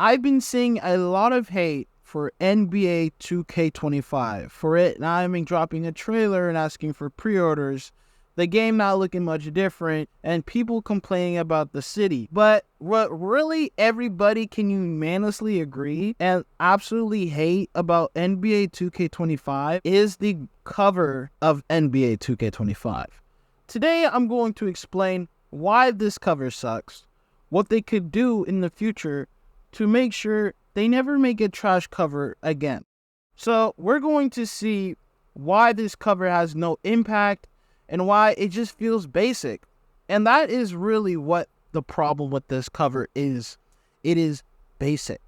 I've been seeing a lot of hate for NBA 2K25 for it not even dropping a trailer and asking for pre-orders, the game not looking much different, and people complaining about the city. But what really everybody can unanimously agree and absolutely hate about NBA 2K25 is the cover of NBA 2K25. Today I'm going to explain why this cover sucks, what they could do in the future to make sure they never make a trash cover again. So we're going to see why this cover has no impact and why it just feels basic. And that is really what the problem with this cover is. It is basic.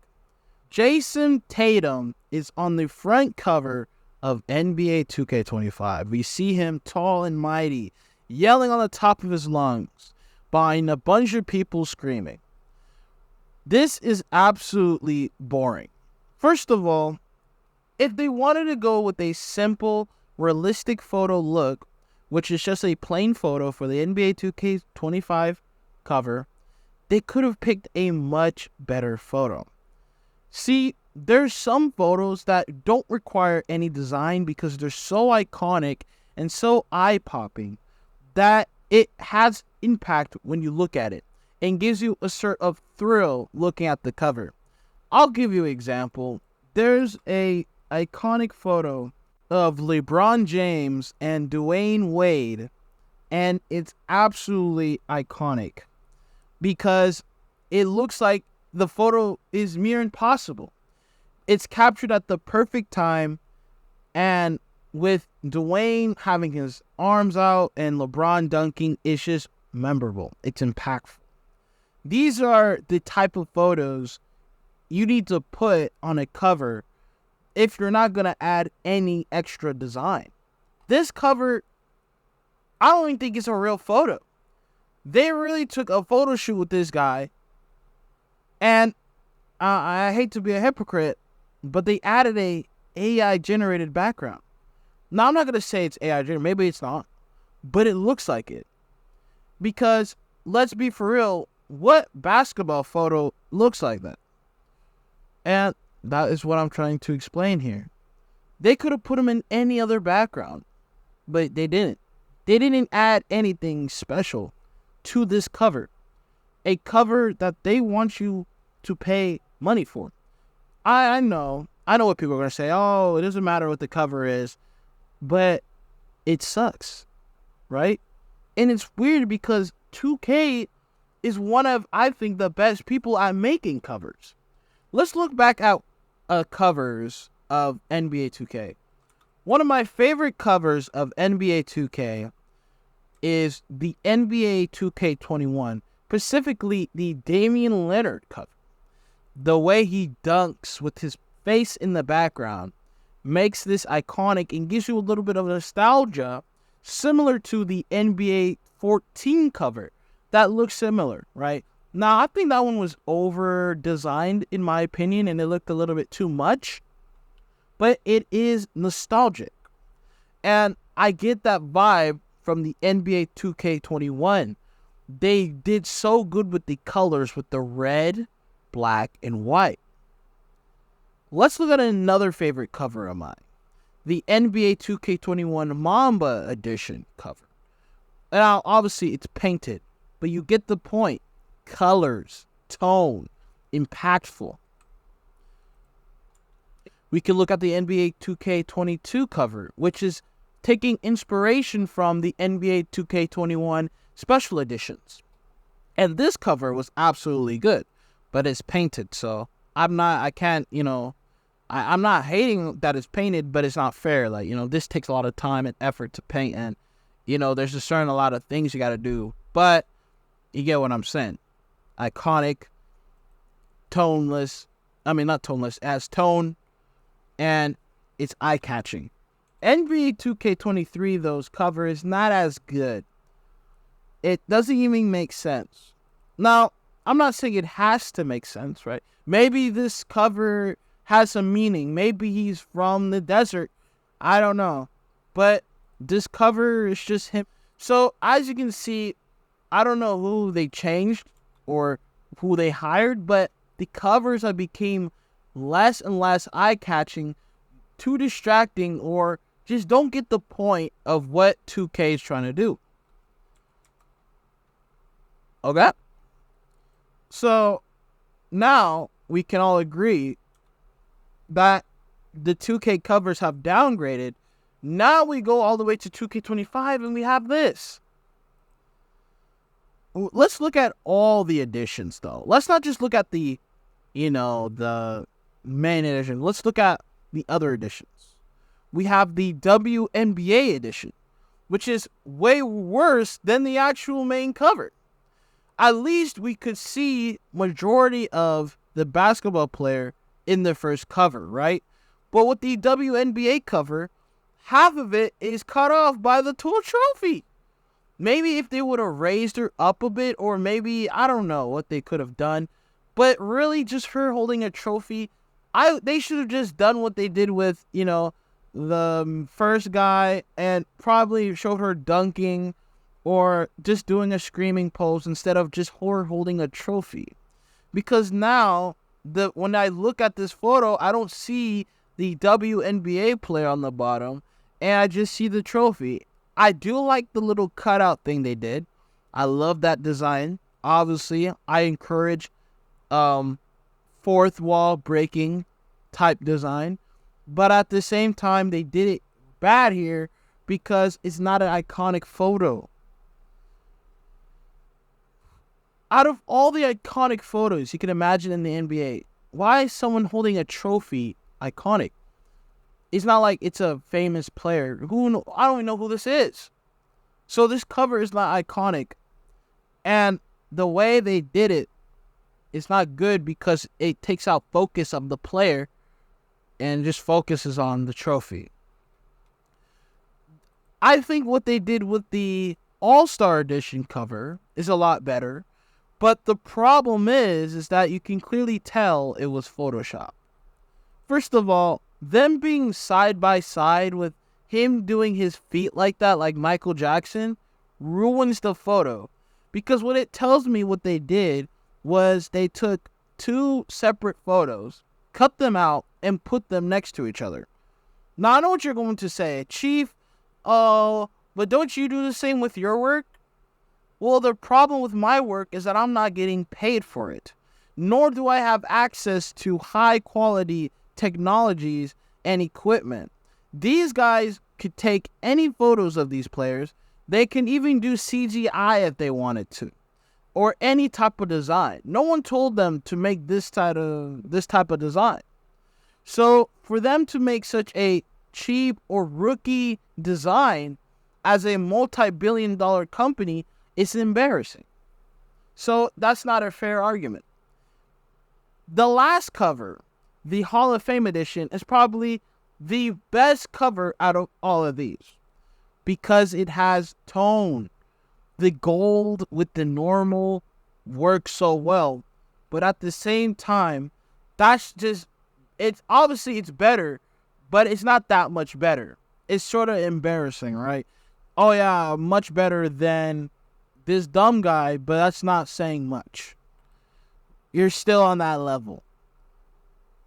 Jason Tatum is on the front cover of NBA 2K25. We see him tall and mighty, yelling on the top of his lungs, behind a bunch of people screaming. This is absolutely boring. First of all, if they wanted to go with a simple, realistic photo look, which is just a plain photo for the NBA 2K25 cover, they could have picked a much better photo. See, there's some photos that don't require any design because they're so iconic and so eye-popping that it has impact when you look at it and gives you a sort of thrill looking at the cover. I'll give you an example. There's a iconic photo of LeBron James and Dwayne Wade, and it's absolutely iconic because it looks like the photo is near impossible. It's captured at the perfect time, and with Dwayne having his arms out and LeBron dunking, it's just memorable. It's impactful. These are the type of photos you need to put on a cover if you're not going to add any extra design. This cover, I don't even think it's a real photo. They really took a photo shoot with this guy, and I hate to be a hypocrite, but they added a AI-generated background. Now, I'm not going to say it's AI-generated. Maybe it's not, but it looks like it. Because, let's be for real, what basketball photo looks like that? And that is what I'm trying to explain here. They could have put him in any other background, but they didn't. They didn't add anything special to this cover. A cover that they want you to pay money for. I know what people are going to say. Oh, it doesn't matter what the cover is, but it sucks, right? And it's weird because 2K is one of, I think, the best people at making covers. Let's look back at covers of NBA 2K. One of my favorite covers of NBA 2K is the NBA 2K21, specifically the Damian Lillard cover. The way he dunks with his face in the background makes this iconic and gives you a little bit of nostalgia, similar to the NBA 14 cover that looks similar, right? Now, I think that one was over-designed, in my opinion, and it looked a little bit too much. But it is nostalgic. And I get that vibe from the NBA 2K21. They did so good with the colors, with the red, black, and white. Let's look at another favorite cover of mine. The NBA 2K21 Mamba Edition cover. Now, obviously, it's painted, but you get the point. Colors, tone, impactful. We can look at the NBA 2K22 cover, which is taking inspiration from the NBA 2K21 special editions. And this cover was absolutely good, but it's painted, so I'm not hating that it's painted, but it's not fair. Like, this takes a lot of time and effort to paint, and, there's a lot of things you got to do, but you get what I'm saying. Iconic, not toneless, as tone, and it's eye-catching. NBA 2K23, those cover is not as good. It doesn't even make sense. Now, I'm not saying it has to make sense, right? Maybe this cover has some meaning. Maybe he's from the desert. I don't know. But this cover is just him. So, as you can see, I don't know who they changed or who they hired, but the covers have become less and less eye-catching, too distracting, or just don't get the point of what 2K is trying to do. Okay? So, now we can all agree that the 2K covers have downgraded. Now we go all the way to 2K25 and we have this. Let's look at all the editions, though. Let's not just look at the main edition. Let's look at the other editions. We have the WNBA edition, which is way worse than the actual main cover. At least we could see majority of the basketball player in the first cover, right? But with the WNBA cover, half of it is cut off by the Tool Trophy. Maybe if they would have raised her up a bit, or maybe, I don't know what they could have done. But really, just her holding a trophy, they should have just done what they did with, the first guy, and probably showed her dunking or just doing a screaming pose instead of just her holding a trophy. Because now, when I look at this photo, I don't see the WNBA player on the bottom, and I just see the trophy. I do like the little cutout thing they did. I love that design. Obviously, I encourage fourth wall breaking type design. But at the same time, they did it bad here because it's not an iconic photo. Out of all the iconic photos you can imagine in the NBA, why is someone holding a trophy iconic? It's not like it's a famous player. I don't even know who this is. So this cover is not iconic. And the way they did it is not good because it takes out focus of the player and just focuses on the trophy. I think what they did with the All-Star Edition cover is a lot better. But the problem is that you can clearly tell it was Photoshop. First of all, them being side by side with him doing his feet like that, like Michael Jackson, ruins the photo. Because what it tells me what they did was they took two separate photos, cut them out, and put them next to each other. Now, I know what you're going to say. Chief, but don't you do the same with your work? Well, the problem with my work is that I'm not getting paid for it. Nor do I have access to high quality technologies and equipment. These guys could take any photos of these players. They can even do CGI if they wanted to, or any type of design. No one told them to make this type of design. So for them to make such a cheap or rookie design as a multi-billion-dollar company, it's embarrassing. So that's not a fair argument. The last cover, the Hall of Fame edition, is probably the best cover out of all of these because it has tone. The gold with the normal works so well, but at the same time, it's obviously it's better, but it's not that much better. It's sort of embarrassing, right? Oh yeah, much better than this dumb guy, but that's not saying much. You're still on that level.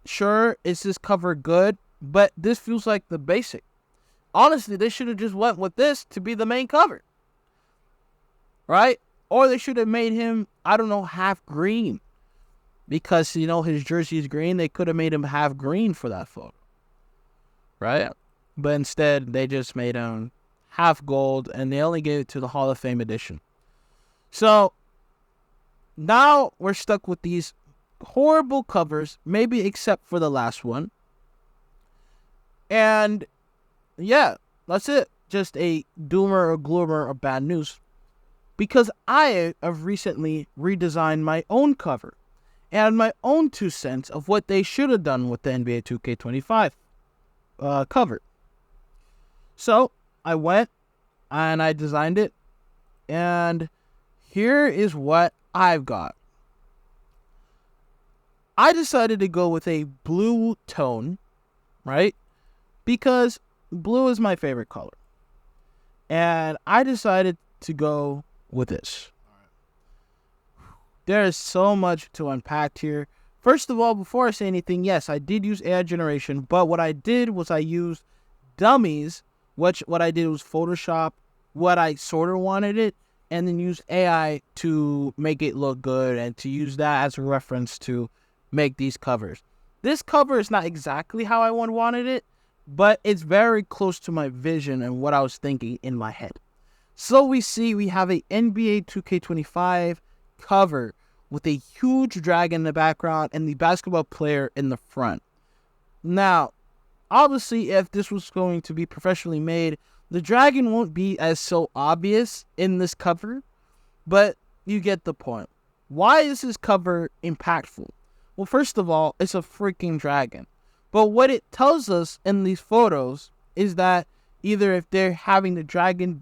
Sure, is this cover good? But this feels like the basic. Honestly, they should have just went with this to be the main cover. Right? Or they should have made him, I don't know, half green. Because, his jersey is green. They could have made him half green for that photo. Right? But instead, they just made him half gold. And they only gave it to the Hall of Fame edition. So, now we're stuck with these horrible covers. Maybe except for the last one. And yeah, that's it. Just a doomer or gloomer of bad news. Because I have recently redesigned my own cover. And my own 2 cents of what they should have done with the NBA 2K25 cover. So I went and I designed it. And here is what I've got. I decided to go with a blue tone, right? Because blue is my favorite color. And I decided to go with this. There is so much to unpack here. First of all, before I say anything, yes, I did use AI generation, but what I did was I used dummies, which what I did was Photoshop what I sort of wanted it, and then use AI to make it look good and to use that as a reference to make these covers. This cover is not exactly how I wanted it, but it's very close to my vision and what I was thinking in my head. So we have a NBA 2K25 cover with a huge dragon in the background and the basketball player in the front. Now, obviously, if this was going to be professionally made, the dragon won't be as so obvious in this cover, but you get the point. Why is this cover impactful? Well, first of all, it's a freaking dragon. But what it tells us in these photos is that either if they're having the dragon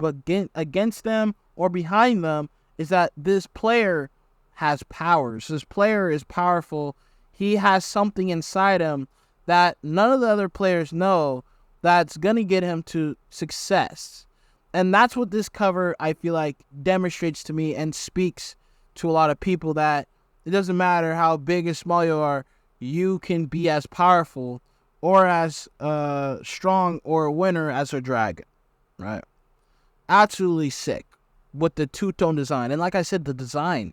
against them or behind them, is that this player has powers. This player is powerful. He has something inside him that none of the other players know that's going to get him to success. And that's what this cover, I feel like, demonstrates to me and speaks to a lot of people, that it doesn't matter how big or small you are, you can be as powerful or as strong or a winner as a dragon, right? Absolutely sick with the two-tone design. And like I said, the design,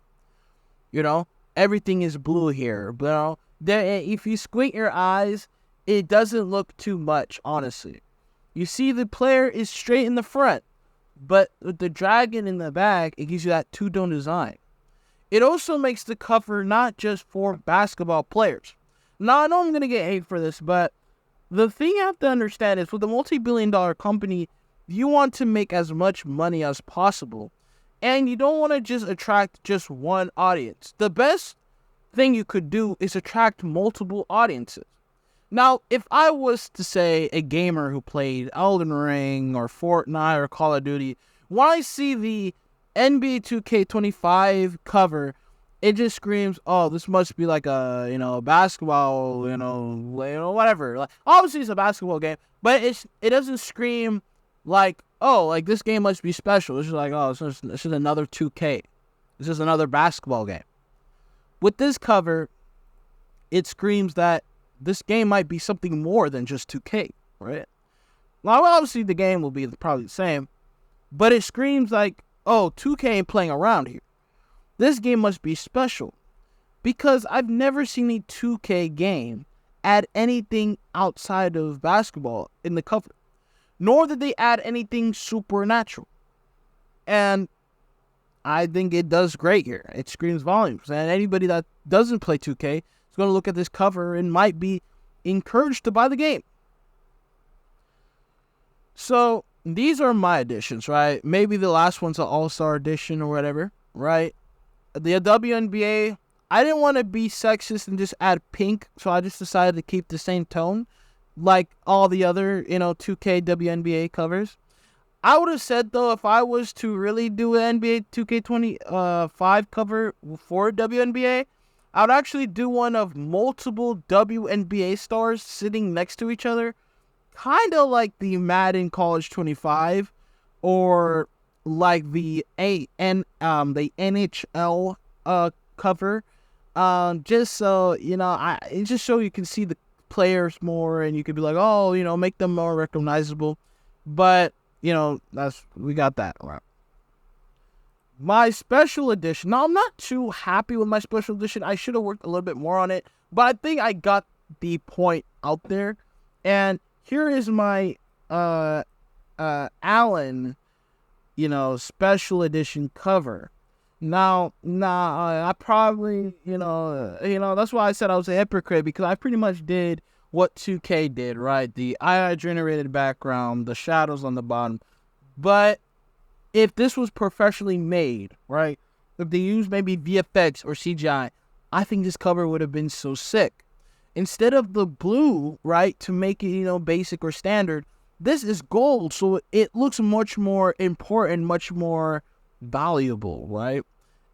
everything is blue here. But if you squint your eyes, it doesn't look too much, honestly. You see the player is straight in the front, but with the dragon in the back, it gives you that two-tone design. It also makes the cover not just for basketball players. Now, I know I'm going to get hate for this, but the thing you have to understand is with a multi-billion-dollar company, you want to make as much money as possible. And you don't want to just attract just one audience. The best thing you could do is attract multiple audiences. Now, if I was to say a gamer who played Elden Ring or Fortnite or Call of Duty, when I see the NBA 2K25 cover, it just screams, oh, this must be like a, basketball, whatever. Like, obviously, it's a basketball game, but it doesn't scream like, oh, like this game must be special. It's just like, oh, it's just another 2K. It's just another basketball game. With this cover, it screams that this game might be something more than just 2K, right? Now, obviously, the game will be probably the same, but it screams like, oh, 2K ain't playing around here. This game must be special, because I've never seen a 2K game add anything outside of basketball in the cover, nor did they add anything supernatural. And I think it does great here. It screams volumes, and anybody that doesn't play 2K is going to look at this cover and might be encouraged to buy the game. So these are my additions, right? Maybe the last one's an all-star edition or whatever, right? The WNBA, I didn't want to be sexist and just add pink, so I just decided to keep the same tone like all the other, 2K WNBA covers. I would have said, though, if I was to really do an NBA 2K25 cover for WNBA, I would actually do one of multiple WNBA stars sitting next to each other, kind of like the Madden College 25, or like the NHL cover, just so it just so you can see the players more, and you could be like, oh, make them more recognizable. But we got that right. My special edition. Now, I'm not too happy with my special edition. I should have worked a little bit more on it, but I think I got the point out there. And here is my Allen, special edition cover. Now, I probably, that's why I said I was a hypocrite, because I pretty much did what 2K did, right? The AI-generated background, the shadows on the bottom. But if this was professionally made, right, if they used maybe VFX or CGI, I think this cover would have been so sick. Instead of the blue, right, to make it, basic or standard, this is gold, so it looks much more important, much more valuable, right?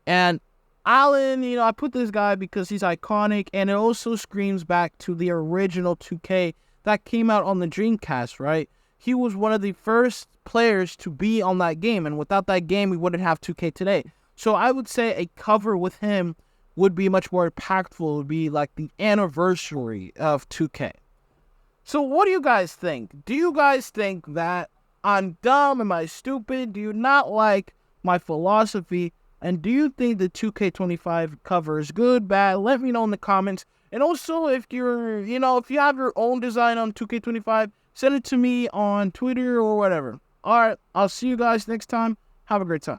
And Allen, I put this guy because he's iconic, and it also screams back to the original 2K that came out on the Dreamcast, right? He was one of the first players to be on that game, and without that game, we wouldn't have 2K today. So I would say a cover with him would be much more impactful. It would be like the anniversary of 2K. So what do you guys think? Do you guys think that I'm dumb? Am I stupid? Do you not like my philosophy? And do you think the 2K25 cover is good, bad? Let me know in the comments. And also, if you're, if you have your own design on 2K25, send it to me on Twitter or whatever. All right, I'll see you guys next time. Have a great time.